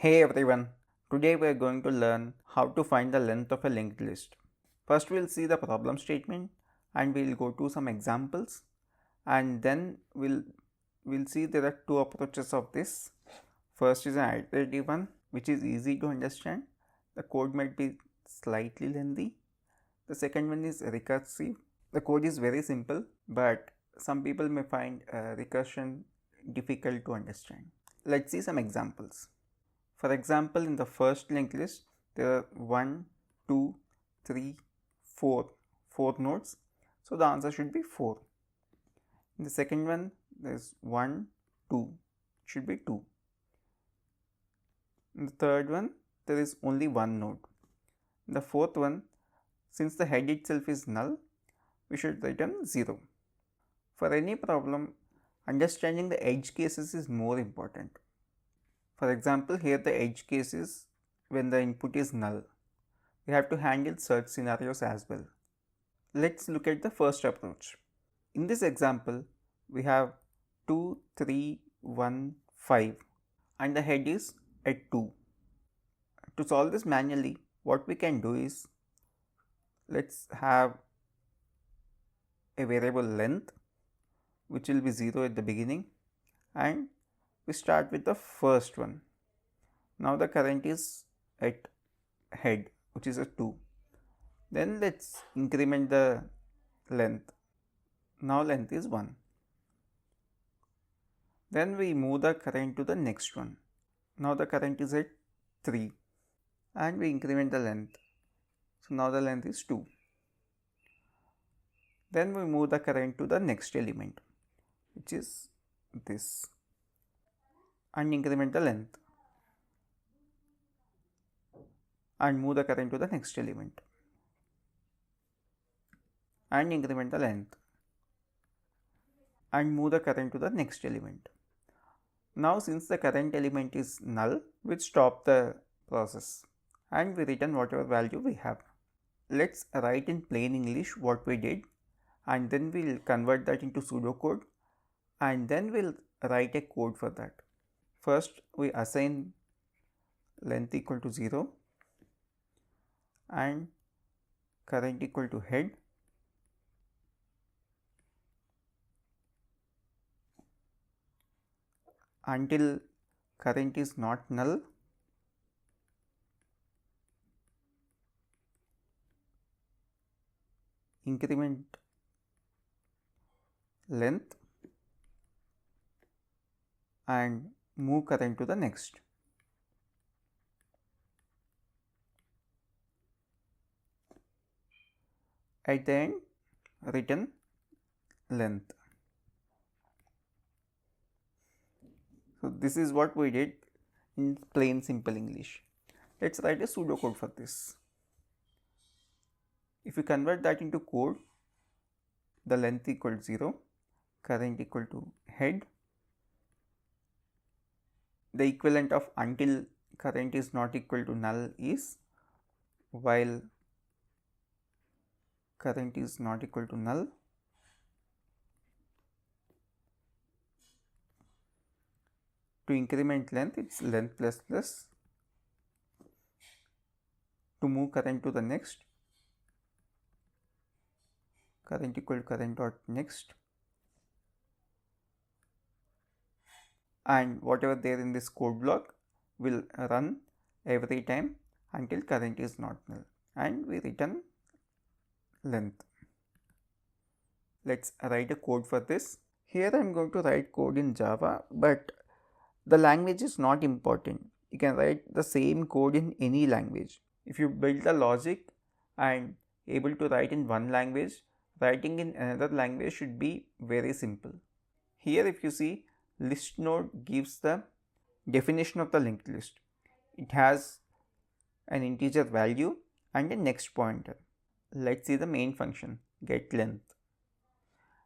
Hey everyone, today we are going to learn how to find the length of a linked list. First we'll see the problem statement and we'll go to some examples, and then we'll see there are two approaches of this. First is an iterative one, which is easy to understand. The code might be slightly lengthy. The second one is recursive. The code is very simple, but some people may find recursion difficult to understand. Let's see some examples. For example, in the first linked list, there are 1, 2, 3, 4 nodes. So the answer should be 4. In the second one, there is 1, 2, it should be 2. In the third one, there is only one node. In the fourth one, since the head itself is null, we should return 0. For any problem, understanding the edge cases is more important. For example, here the edge case is when the input is null. We have to handle search scenarios as well. Let's look at the first approach. In this example, we have 2, 3, 1, 5 and the head is at 2. To solve this manually, what we can do is, let's have a variable length which will be 0 at the beginning, and we start with the first one. Now the current is at head, which is a 2. Then let's increment the length. Now length is 1. Then we move the current to the next one. Now the current is at 3 and we increment the length. So now the length is 2. Then we move the current to the next element, which is this, and increment the length and move the current to the next element and increment the length and move the current to the next element. Now since the current element is null, we stop the process and we return whatever value we have. Let's write in plain English what we did, and then we'll convert that into pseudocode, and then we'll write a code for that. First we assign length equal to 0 and current equal to head, until current is not null. Increment length and move current to the next. At the end, return length. So this is what we did in plain simple English. Let's write a pseudocode for this. If we convert that into code, the length equal to 0, current equal to head, the equivalent of until current is not equal to null is while current is not equal to null, to increment length it's length plus plus, to move current to the next, current equal to current dot next, and whatever there in this code block will run every time until current is not null, and we return length. Let's write a code for this. Here I am going to write code in Java, but the language is not important. You can write the same code in any language. If you build the logic and able to write in one language, writing in another language should be very simple. Here if you see, list node gives the definition of the linked list. It has an integer value and a next pointer. Let's see the main function, get length.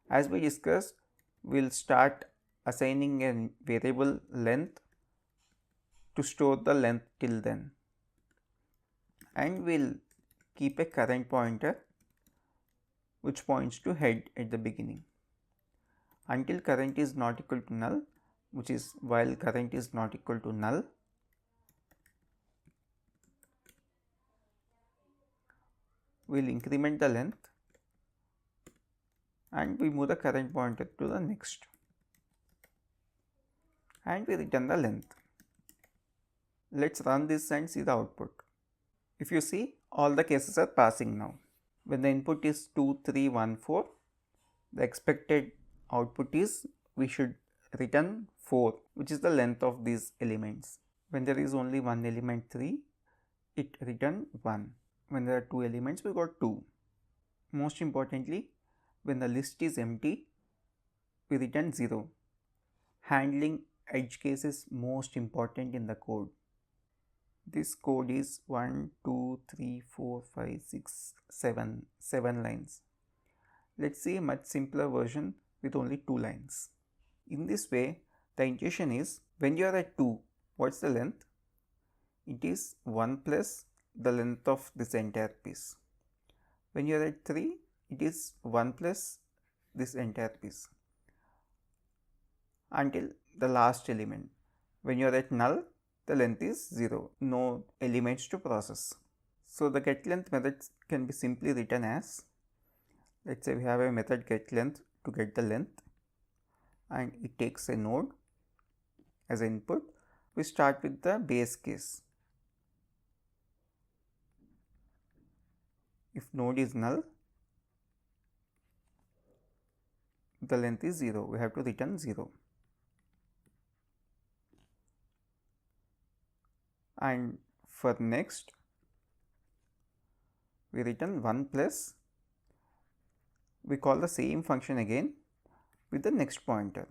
As we discussed, we'll start assigning a variable length to store the length till then, and we'll keep a current pointer which points to head at the beginning until current is not equal to null, which is while current is not equal to null, we'll increment the length and we move the current pointer to the next and we return the length. Let's run this and see the output. If you see, all the cases are passing now. When the input is 2, 3, 1, 4, the expected output is we should return 4, which is the length of these elements. When there is only one element 3, it return 1. When there are two elements, we got 2. Most importantly, when the list is empty, we return 0. Handling edge case is most important in the code. This code is 1, 2, 3, 4, 5, 6, 7 lines. Let's see a much simpler version with only 2 lines. In this way, the intuition is when you are at 2, what's the length? It is 1 plus the length of this entire piece. When you are at 3, it is 1 plus this entire piece until the last element. When you are at null, the length is 0, no elements to process. So the getLength method can be simply written as, let's say we have a method getLength to get the length and it takes a node as an input. We start with the base case. If node is null, the length is 0, we have to return 0. And for next, we return 1 plus, we call the same function again with the next pointer.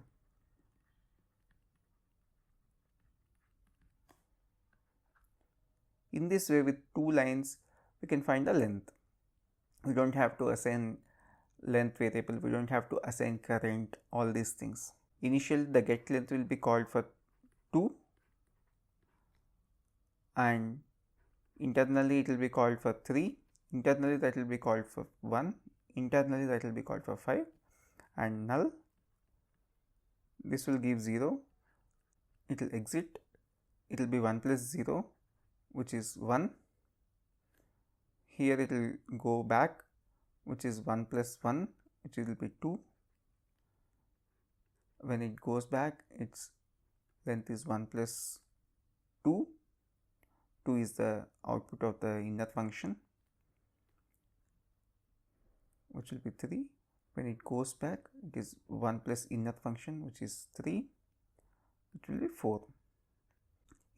In this way, with 2 lines, we can find the length. We don't have to assign length variable, we don't have to assign current, all these things. Initially, the getLength will be called for 2 and internally it will be called for 3, internally that will be called for 1, internally that will be called for 5, and null, this will give 0, it will exit, it will be 1 plus 0, which is 1, here it will go back, which is 1 plus 1, which will be 2, when it goes back, its length is 1 plus 2, 2 is the output of the inner function, which will be 3. When it goes back, it is 1 plus inner function, which is 3, it will be 4.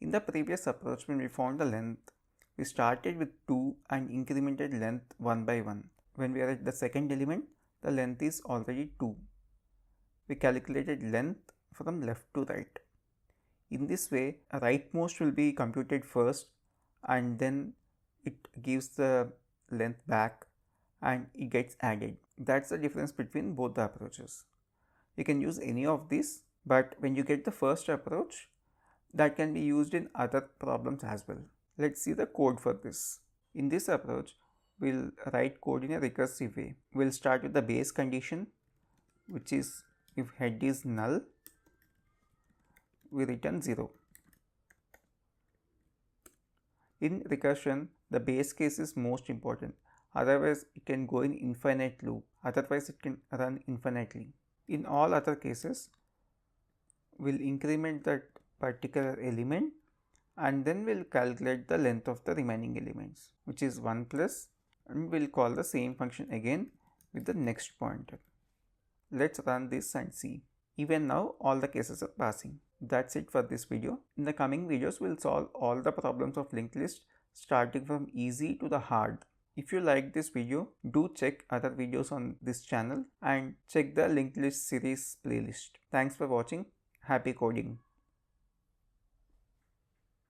In the previous approach, when we found the length, we started with 2 and incremented length 1 by 1. When we are at the second element, the length is already 2. We calculated length from left to right. In this way, a rightmost will be computed first and then it gives the length back and it gets added. That's the difference between both the approaches. You can use any of these, but when you get the first approach, that can be used in other problems as well. Let's see the code for this. In this approach, we'll write code in a recursive way. We'll start with the base condition, which is if head is null, we return 0. In recursion, the base case is most important. Otherwise, it can go in infinite loop. Otherwise, it can run infinitely. In all other cases, we'll increment that particular element and then we'll calculate the length of the remaining elements, which is 1 plus, and we'll call the same function again with the next pointer. Let's run this and see. Even now, all the cases are passing. That's it for this video. In the coming videos, we'll solve all the problems of linked list starting from easy to the hard. If you like this video, do check other videos on this channel and check the linked list series playlist. Thanks for watching. Happy coding.